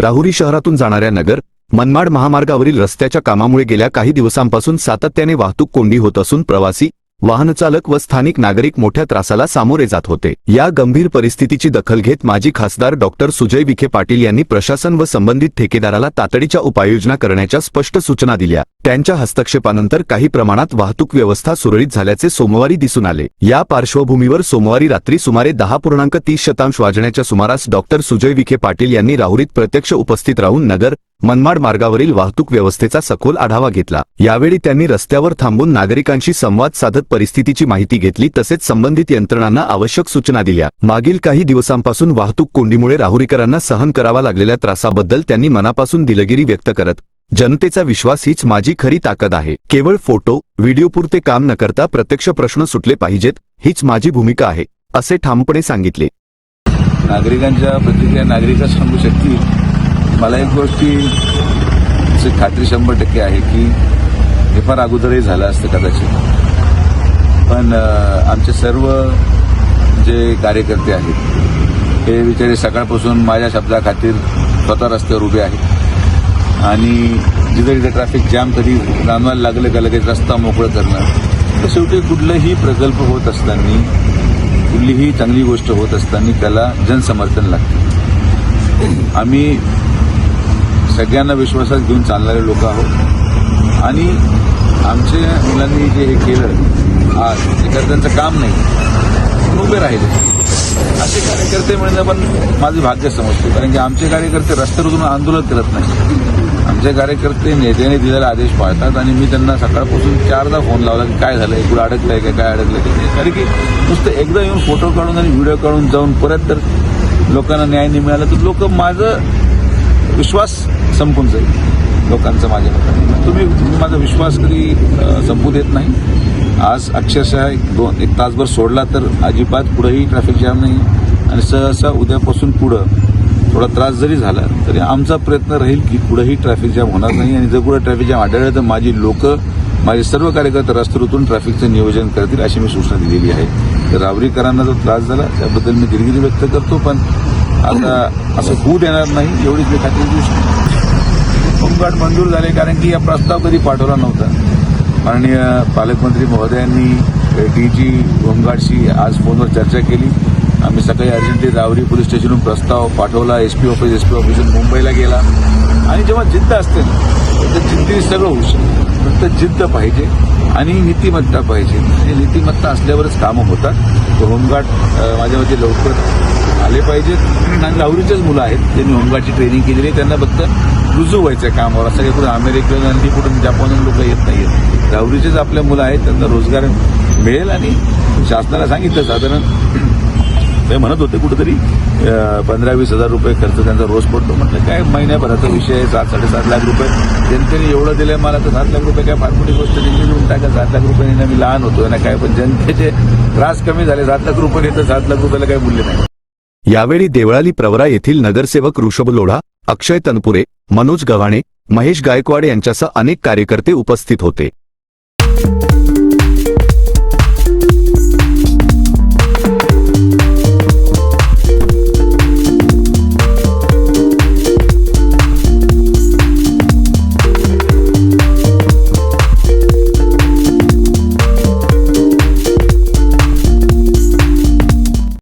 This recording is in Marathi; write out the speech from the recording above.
राहुरी शहरातून जाणाऱ्या नगर मनमाड महामार्गावरील रस्त्याच्या कामामुळे गेल्या काही दिवसांपासून सातत्याने वाहतूक कोंडी होत असून प्रवासी वाहनचालक व स्थानिक नागरिक मोठ्या त्रासाला सामोरे जात होते। या गंभीर परिस्थितीची दखल घेत माजी खासदार डॉक्टर सुजय विखे पाटील यांनी प्रशासन व संबंधित ठेकेदाराला तातडीच्या उपाययोजना करण्याच्या स्पष्ट सूचना दिल्या। त्यांच्या हस्तक्षेपानंतर काही प्रमाणात वाहतूक व्यवस्था सुरळीत झाल्याचे सोमवारी दिसून आले। या पार्श्वभूमीवर सोमवारी रात्री सुमारे 10.30 वाजण्याच्या सुमारास डॉक्टर सुजय विखे पाटील यांनी राहुरीत प्रत्यक्ष उपस्थित राहून नगर मनमाड मार्गावरील वाहतूक व्यवस्थेचा सखोल आढावा घेतला। यावेळी त्यांनी रस्त्यावर थांबून नागरिकांशी संवाद साधत परिस्थितीची माहिती घेतली तसेच संबंधित यंत्रणांना आवश्यक सूचना दिल्या। मागील काही दिवसांपासून वाहतूक कोंडीमुळे राहुरीकरांना सहन करावा लागलेल्या त्रासाबद्दल त्यांनी मनापासून दिलगिरी व्यक्त करत जनतेचा विश्वास हीच माझी खरी ताकद आहे। केवळ फोटो व्हिडिओपुरते काम न करता प्रत्यक्ष प्रश्न सुटले पाहिजेत हीच माझी भूमिका आहे असे ठामपणे सांगितले। नागरिकांच्या प्रतिक्रिया नागरिकच सांगू शकतील। मला एक गोष्टी खात्री 100% आहे की हे फार अगोदरही झालं असतं कदाचित, पण आमचे सर्व जे कार्यकर्ते आहेत हे बिचारे सकाळपासून माझ्या शब्दाखातीर स्वतः रस्त्यावर उभे आहेत आणि जिथे जिथे ट्रॅफिक जॅम कधी जाणवायला लागलं का लगेच रस्ता मोकळं करणं। तर शेवटी कुठलाही प्रकल्प होत असताना कुठलीही चांगली गोष्ट होत असताना त्याला जनसमर्थन लागतं। आम्ही सगळ्यांना विश्वासात घेऊन चालणारे लोक आहोत आणि आमच्या मुलांनी जे हे केलं आज ते त्यांचं काम नाही पण उभे राहिले असे कार्यकर्ते मिळणं पण माझं भाग्य समजतो, कारण की आमचे कार्यकर्ते रस्त्यावर उतरून आंदोलन करत नाही। आमचे कार्यकर्ते नेत्याने दिलेला आदेश पाळतात आणि मी त्यांना सकाळपासून 4दा फोन लावला की काय झालंय, कुठं अडकलंय काय अडकलंय, कारण की नुसतं एकदा येऊन फोटो काढून आणि व्हिडिओ काढून जाऊन परत तर लोकांना न्याय नाही मिळाला तर लोक माझं विश्वास संपून जाईल लोकांचा माझ्या। तुम्ही माझा विश्वास कधी संपू देत नाही। आज अक्षरशः एक तासभर सोडला तर अजिबात पुढेही ट्रॅफिक जॅम नाही आणि सहसा उद्यापासून पुढं थोडा त्रास जरी झाला तरी आमचा प्रयत्न राहील की पुढेही ट्रॅफिक जॅम होणार नाही आणि जर पुढे ट्रॅफिक जॅम आढळलं तर माझी लोक माझे सर्व कार्यकर्ते रस्त्यावर उतरून ट्रॅफिकचं नियोजन करतील अशी मी सूचना दिलेली आहे। तर राहुरीकरांना जो त्रास झाला त्याबद्दल मी दिलगिरी व्यक्त करतो, पण आता असं होऊ देणार नाही एवढीच मी खात्री देऊ शकतो। होमगार्ड मंजूर झाले कारण की हा प्रस्ताव कधी पाठवला नव्हता। माननीय पालकमंत्री महोदयांनी डीजी होमगार्डशी आज फोनवर चर्चा केली। आम्ही सकाळी अर्जंटली राहुरी पोलीस स्टेशनहून प्रस्ताव पाठवला। एसपी ऑफिसहून मुंबईला गेला आणि जेव्हा जिद्द असते तर जिद्दी सगळं होऊ शकतं, फक्त जिद्द पाहिजे आणि नीतिमत्ता पाहिजे आणि नीतिमत्ता असल्यावरच कामं होतात। तर होमगार्ड माझ्या मते लवकर आले पाहिजेत आणि राहुरीचेच मुलं आहेत त्यांनी होमगार्डची ट्रेनिंग केलेली आहे, त्यांना फक्त रुजू व्हायचं आहे कामावर। असं काही कुठं अमेरिकन आणि कुठून जपानहून लोक येत नाही आहेत, राहुरीचेच आपल्या मुलं आहेत, त्यांना रोजगार मिळेल। आणि शासनाला सांगितलं साधारण ते म्हणत होते कुठेतरी 15-20 हजार रुपये खर्च त्यांचा रोज पडतो। म्हटलं काय महिन्याभराचा विषय आहे, 7-7.5 लाख रुपये जनतेने एवढं दिलंय मला तर 7 लाख रुपये काय फार मोठी गोष्ट नाही, देऊन टाका 7 लाख रुपये। मी लहान होतो ना काय, पण जनतेचे त्रास कमी झाले, 7 लाख रुपये तर 7 लाख रुपयाला काही मूल्य नाही। यावेळी देवळाली प्रवरा येथील नगरसेवक ऋषभ लोढा, अक्षय तनपुरे, मनोज गव्हाणे, महेश गायकवाड यांच्यासह अनेक कार्यकर्ते उपस्थित होते।